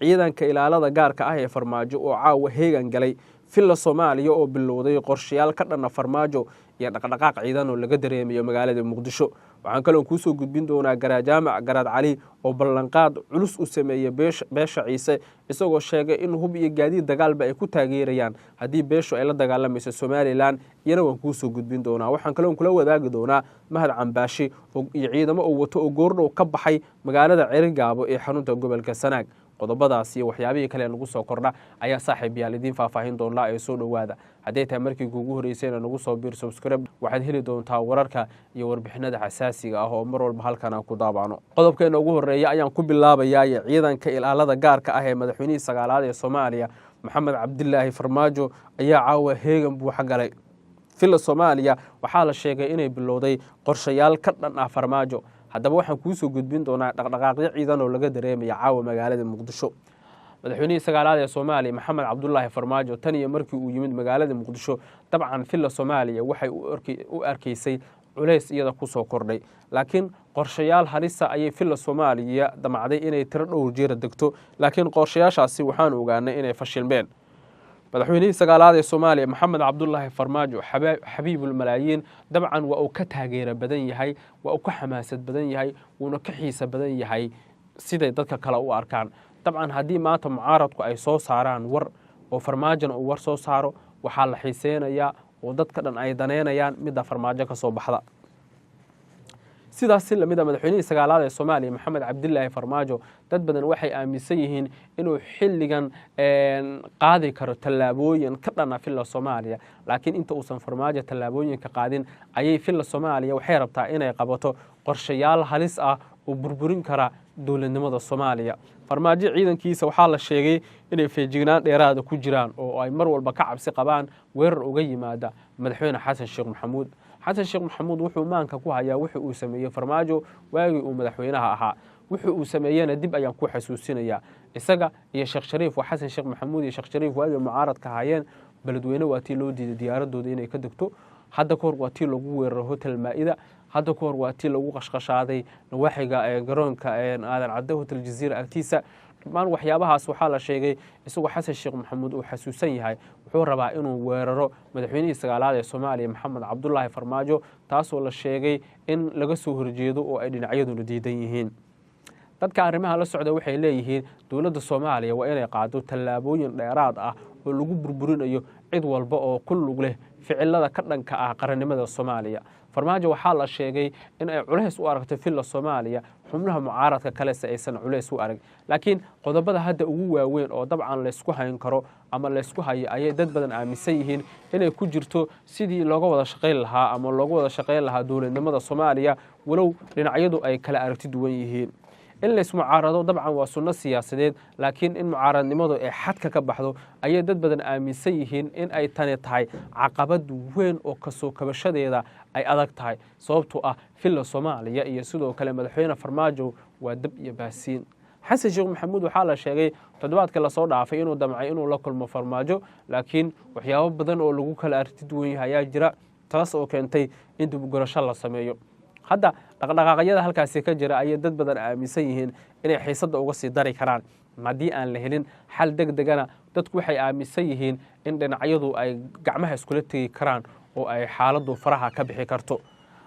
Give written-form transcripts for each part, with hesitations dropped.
ciidanka ilaalada gaarka ah ee farmaajo oo caawa heegan galay filla Soomaaliya oo bilowday qorshayaal ka dhan farmaajo iyo dhaqdhaqaaq ciidan oo laga dareemayo magaalada Muqdisho. waxaan kaloo ku soo gudbin doonaa Garajaamac Garaad Cali oo ballanqaad culus u sameeyay beesha Ciise isagoo sheegay in hub iyo gaadiid dagaalba ay ku taageerayaan haddii beeshu ay la dagaalamayso Somaliland iyana waan ku soo gudbin doonaa. waxaan kaloo kula wadaagi doonaa Mahad Cambaashi iyo ciidamo oo wato oo goordhow ka baxay magaalada Cerigaabo ee xarunta gobolka Sanaag. qodobadaas iyo waxyaabihii kale nagu soo kordha ayaa saaxiibayaal idin faahfaahin doona ee soo dhawaada. haddii tahay markii ugu horeysayna nagu soo biir subscribe waxaad heli doontaa wararka iyo warbixinada xasaasiga ah oo mar walba halkan aan ku daabacno. qodobkeena ugu horeeya ayaan ku bilaabayaa ciidanka ilaalada gaarka ah ee madaxweynihii sagaalaad ee Soomaaliya Maxamed Cabdilaahi Farmaajo ayaa caawa heegan buuxa galay filla Soomaaliya. waxaa la sheegay inay bilowday qorshayaal ka dhan ah Farmaajo. haddaba waxaan ku soo gudbin doonaa dhaqdhaqaaqyo ciidan oo laga dareemayo caawa magaalada Muqdisho. madaxweynihii sagaalaad ee Soomaaliya Maxamed Cabdulaahi Farmaajo tan iyo markii uu yimid magaalada Muqdisho dabcan filla Soomaaliya waxay u arkaysay culays iyada ku soo kordhay, laakiin qorshayaal halisa ayay filla Soomaaliya damacday inay tiro dhowr jeer degto, laakiin qorshayaashaasi waxaan ogaanay inay fashilmeen. madaxweynihii sagaalaad ee Soomaaliya Maxamed Cabdulaahi Farmaajo xabiibul malaayiin dabcan waa uu ka taageero badan yahay, waa uu ka xamaasad badan yahay, wuuna ka xiisa badan yahay siday dadka kale u arkaan. dabcan haddii maanta mucaaradku ay soo saaraan war oo Farmaajona uu war soo saaro waxaa la xiiseynayaa oo dadka dhan ay daneynayaan midda Farmaajo ka soo baxda. sidaas si lamid ah madaxweynihii sagaalaad ee Soomaaliya Maxamed Cabdilaahi Farmaajo dad badan waxay aaminsan yihiin inuu xilligan qaadi karo tallaabooyin ka dhan ah filla Soomaaliya, laakiin inta uusan Farmaajo tallaabooyinka qaadin ayay filla Soomaaliya waxay rabtaa inay qabato qorshayaal halis ah oo burburin kara dowladnimada Soomaaliya. Farmaajo ciidankiisa waxaa la sheegay inay feejignaan dheeraad ku jiraan oo ay mar walba ka cabsi qabaan weerar uga yimaada madaxweyne Xasan Sheekh Maxamuud. xasan sheekh maxamuud wuxuu maanka ku hayaa wuxuu uu sameeyay Farmaajo waagii uu madaxweynaha ahaa. wuxuu uu sameeyana dib ayaan ku xasuusinayaa isaga iyo Sheekh Shariif waa Xasan Sheekh Maxamuud iyo Sheekh Shariif waagii mucaaradka hayeen beledweyne waa tii loo diiday diyaaradooda inay ka degto. hadda koor waa tii lagu weeraray hotel Maa'ida, hadda koor waa tii lagu qashqashaaday nawaaxiga garoonka aadan cadde hotel Jazeera agtiisa. dhammaan waxyaabahaas waxaa la sheegay isagoo Xasan Sheekh Maxamuud uu xasuusan yahay wuxuu rabaa inuu weeraro madaxweynihii sagaalaad ee Soomaaliya Maxamed Cabdulaahi Farmaajo, taasoo la sheegay in laga soo horjeedo oo ay dhinacyaduna diidan yihiin. dadka arrimaha la socda waxay leeyihiin dowladda Soomaaliya waa inay qaado tallaabooyin dheeraad ah oo lagu burburinayo cid walba oo ku lug leh ficilada ka dhanka ah qarannimada Soomaaliya. Farmaajo waxaa la sheegay in ay culays u aragto filla Soomaaliya xubnaha mucaaradka kale si aysan culays u arag, laakiin qodobada hadda ugu waaweyn oo dabcan la isku hayn karo ama la isku hayo ayay dad badan aaminsan yihiin inay ku jirto sidii looga wada shaqayn lahaa ama looga wada shaqayn lahaa dowladnimada Soomaaliya walow dhinacyadu ay kala aragti duwan yihiin. in la ismucaarado dabcan waa sunno siyaasadeed, laakiin in mucaaradnimadu ay xadka ka baxdo ayay dad badan aaminsan yihiin in ay tani tahay caqabad weyn oo kasoo kabashadeeda ay adag tahay. sababtoo ah filla Soomaaliya iyo sidoo kale madaxweyne Farmaajo waa dab iyo baasiin. Xasan Sheekh Maxamuud waxaa la sheegay toddobaadka la soo dhaafay inuu damcay inuu la kulmo Farmaajo, laakiin waxyaabo badan oo lagu kala aragti duwan yahay ayaa jira, taas oo keentay in dib u gurasho la sameeyo. hadda dhaqdhaqaaqyada halkaasi ka jira ayay dad badan aaminsan yihiin inay xiisadda uga sii dari karaan haddii aan la helin xal degdegana. dadku waxay aaminsan yihiin in dhinacyadu ay gacmaha iskula tegi karaan oo ay xaaladdu faraha ka bixi karto.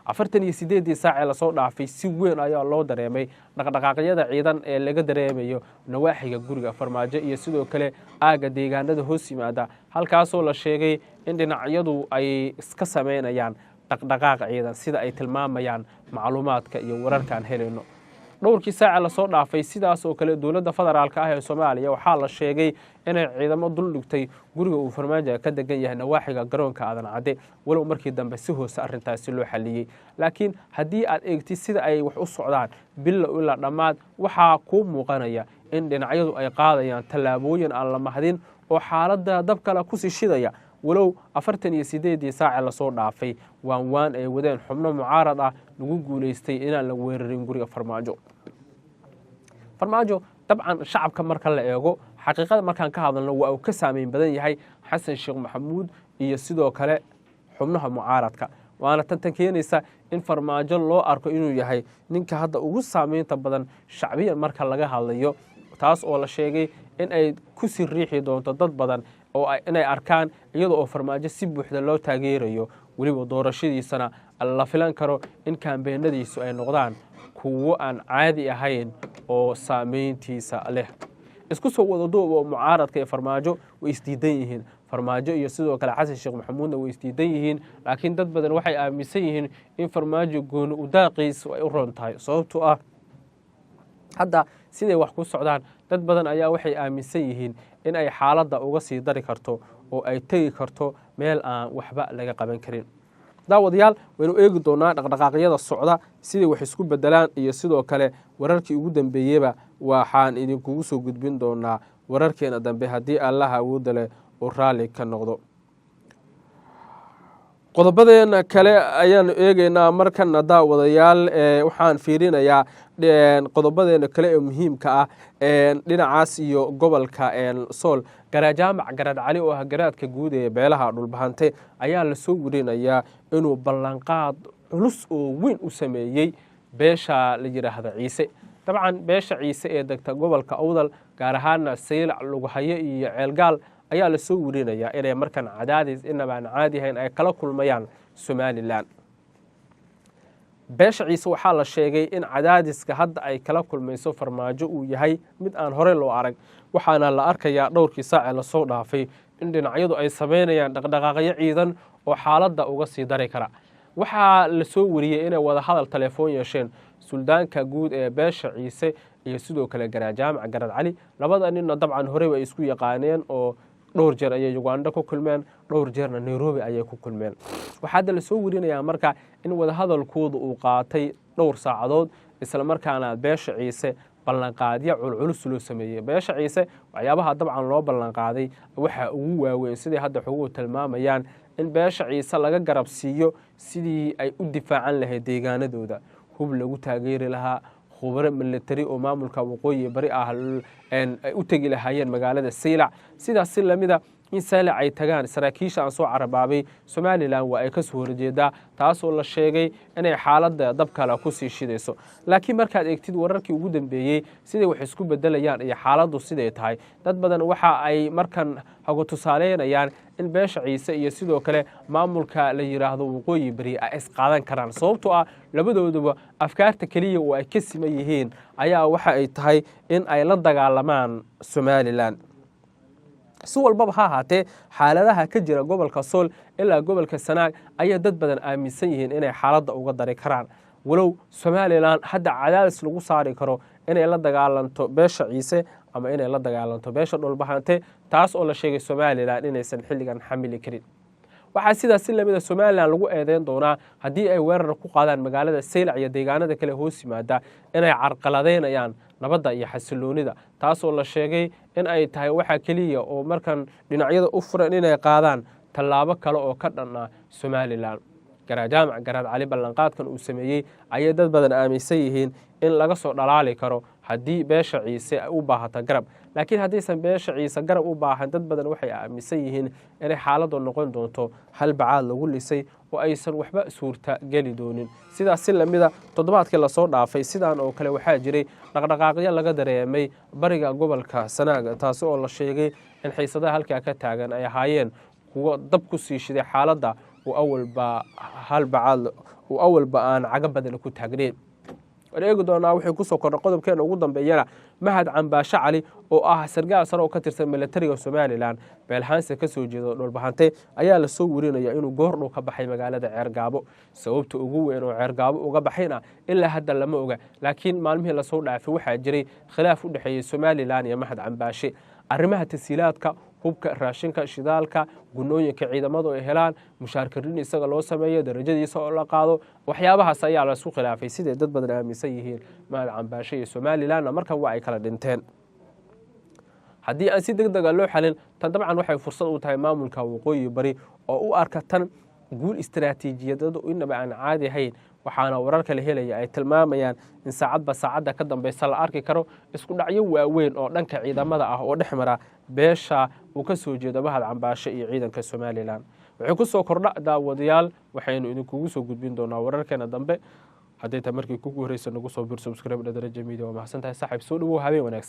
48 saac ee la soo dhaafay si weyn ayaa loo dareemay dhaqdhaqaaqyada ciidan ee laga dareemayo nawaaxiga guriga Farmaajo iyo sidoo kale aaga deegaanada hoos yimaada, halkaasoo la sheegay in dhinacyadu ay iska sameynayaan dhaqdhaqaaq ciidan sida ay tilmaamayaan macluumaadka iyo wararkaan helayno. dhowrkii saac la soo dhaafay sidaas oo kale dowladda federaalka ah ee Soomaaliya waxaa la sheegay inay ciidamo dul dhigtay guriga uu Farmaajo ka degan yahay nawaaxiga garoonka aadan cadde, walow markii dambe si hoose arrintaasi loo xaliyay. laakiin haddii aad eegtid sida ay wax u socdaan bilo ilaa dhammaad waxaa ku muuqanaya in dhinacyadu ay qaadayaan tallaabooyin aan la mahdin oo xaaladda dab kale ku sii shidaya. walow 48 saac la soo dhaafay waan ay wadeen xubno mucaarad ah lagu guuleystay inaan la weerarin guriga Farmaajo. Farmaajo dabcan shacabka marka la eego xaqiiqada markaan ka hadalno waa uu ka saameyn badan yahay Xasan Sheekh Maxamuud iyo sidoo kale xubnaha mucaaradka, waana tan keenaysa in Farmaajo loo arko inuu yahay ninka hadda ugu saameynta badan shacbiyan marka laga hadlayo, taas oo la sheegay in ay ku sii riixi doonto dad badan oo inay arkaan iyada oo farmaajo si buuxda loo taageerayo weliba doorashadiisana la filan karo in kaambeenadiisu ay noqdaan kuwo aan caadi ahayn oo saameyntiisa leh. isku soo wada duub oo mucaaradka ee farmaajo way isdiidan yihiin, farmaajo iyo sidoo kale xasan sheekh maxamuudna way isdiidan yihiin, laakiin dad badan waxay aaminsan yihiin in farmaajo gooni u daaqiisu ay u roon tahay sababtoo ah hadda siday wax ku socdaan dad badan ayaa waxay aaminsan yihiin in ay xaaladda uga sii dari karto oo ay tegi karto meel aan waxba laga qaban karin. daawadayaal waynu eegi doonaa dhaqdhaqaaqyada socda sidii wax isku bedelaan iyo sidoo kale wararkii ugu dambeeyeyba waxaan idinkugu soo gudbin doonaa wararkeena dambe haddii allaha awoodda leh uu raalli ka noqdo. qodobadeena kale ayaanu eegaynaa markana daawadayaal waxaan fiirinayaa qodobadeena kale ee muhiimka ah dhinacaas iyo gobolka sool. garajaamac garad cali oo ah garaadka guud ee beelaha dhulbahante ayaa la soo warinayaa inuu ballanqaad culus oo weyn u sameeyey beesha la yidhaahdo ciise. dabcan beesha ciise ee degta gobolka awdal gaar ahaana saylac lugahaye iyo ceelgaal ayaa la soo warinayaa inay markan cadaadis inaba aan caadi ahayn ay kala kulmayaan Somaliland. beesha ciise waxaa la sheegay in cadaadiska hadda ay kala kulmayso farmaajo uu yahay mid aan hore loo arag, waxaana la arkayaa dhowrkii saac ee lasoo dhaafay in dhinacyadu ay sameynayaan dhaqdhaqaaqyo ciidan oo xaaladda uga sii dari kara. waxaa la soo wariyey inay wada hadal telefoon yeesheen suldaanka guud ee beesha ciise iyo sidoo kale garajaamac garad cali. labada ninna dabcan horey ay isku yaqaaneen oo dhowr jeer ayay Uganda ku kulmeen, dhowr jeerna Nairobi ayay ku kulmeen. waxaa la soo warinayaa marka in wada hadalkoodu uu qaatay dhowr saacadood isla markaana beesha ciise ballanqaadyo culculus loo sameeyey. beesha ciise waxyaabaha dabcan loo ballanqaaday waxa ugu waaweyn sidii hadda xuquuqu tilmaamayaan in beesha ciise laga garab siiyo sidii ay u difaacan lahayd deegaanadooda, hub lagu taageeri lahaa, khubaro military oo maamulka waqooyi bari ah ay u tegi lahaayeen magaalada Saylac. sidaas si lamida in Saylac ay tagaan saraakiisha aan soo carabaabay Somaliland waa ay ka soo horjeedaa, taasoo la sheegay inay xaaladda dab kale ku sii shidayso. laakiin markaad eegtid wararkii ugu dambeeyey sidii wax isku bedelayaan iyo xaaladdu siday tahay, dad badan waxa ay markan hago tusaaleynayaan in beesha ciise iyo sidoo kale maamulka la yiraahdo waqooyi bari ay isqaadan karaan sababtoo ah labadooduba afkaarta kaliya oo ay ka siman yihiin ayaa waxa ay tahay in ay la dagaalamaan Somaliland. si walbaba ha ahaatee xaaladaha ka jira gobolka sool ilaa gobolka sanaag ayaa dad badan aaminsan yihiin inay xaaladda uga dari karaan, walow Somaliland hadda cadaadis lagu saari karo inay la dagaalanto beesha ciise ama inay la dagaalanto beesha dhulbahante, taas oo la sheegay Somaliland inaysan xilligan xamili karin. waxaa sidaas si lamida Somaliland lagu eedeyn doonaa haddii ay weerar ku qaadaan magaalada Saylac iyo deegaanada kale hoos yimaada inay carqaladeynayaan nabadda iyo xasiloonida, taasoo la sheegay in ay tahay waxa kaliya oo markan dhinacyada u furan inay qaadaan tallaabo kale oo ka dhan ah Somaliland. garajaamac garad cali ballanqaadkan uu sameeyey ayay dad badan aaminsan yihiin in laga soo dhalaali karo haddii beesha ciise ay u baahato garab, laakiin haddaysan beesha ciise garab u baahan dad badan waxay aaminsan yihiin inay xaaladdu noqon doonto hal bacaad lagu lisay oo aysan waxba suurta geli doonin. sidaas si lamida toddobaadkii lasoo dhaafay sidaan oo kale waxaa jiray dhaqdhaqaaqyo laga dareemay bariga gobolka sanaag, taasi oo la sheegay in xiisadaha halkaa ka taagan ay ahaayeen kuwo dab ku sii shiday xaaladda uu awalba aan caga badan ku taagneyn. waan eegi doonaa wixii ku soo kordhay qodobkeena ugu dambeeyana mahad cambaashe cali oo ah sargaal sare oo ka tirsan militariga Somaliland beelhaanse ka soo jeedo dhulbahante ayaa la soo warinaya inuu goordhow ka baxay magaalada Ceergaabo. sababta ugu weyn oo Ceergaabo uga baxayna ilaa hadda lama oga, laakiin maalmihii la soo dhaafay waxaa jiray khilaaf u dhaxeeyay Somaliland iyo mahad cambaashe. arrimaha tasiilaadka, hubka, raashinka, shidaalka, gunooyinka ciidamadu ay helaan, mushaarkarin isaga loo sameeyo, darajadiisa oo la qaado, waxyaabahaas ayaa la isku khilaafay sidee dad badan aaminsan yihiin mahad cambaashe iyo Somaliland markan waa ay kala dhinteen. haddii aan si degdeg ah loo xalin tan dabcan waxay fursad u tahay maamulka waqooyi bari oo u arka tan guul istiraatiijiyadeed oo inaba aan caadi ahayn, waxaana wararka la helaya ay tilmaamayaan in saacadba saacadda ka dambaysa la arki karo isku dhacyo waaweyn oo dhanka ciidamada ah oo dhexmara beesha uu ka soo jeedo mahad cambaashe iyo ciidanka Somaliland. waxay ku soo kordha daawadayaal waxaynu idinkugu soo gudbin doonaa wararkeena dambe. haddii ta markii kugu horeysa nagu soo bir subscribe daraja media waa mahadsantahay saaxiib, soo dhawow habeen wanaagsan.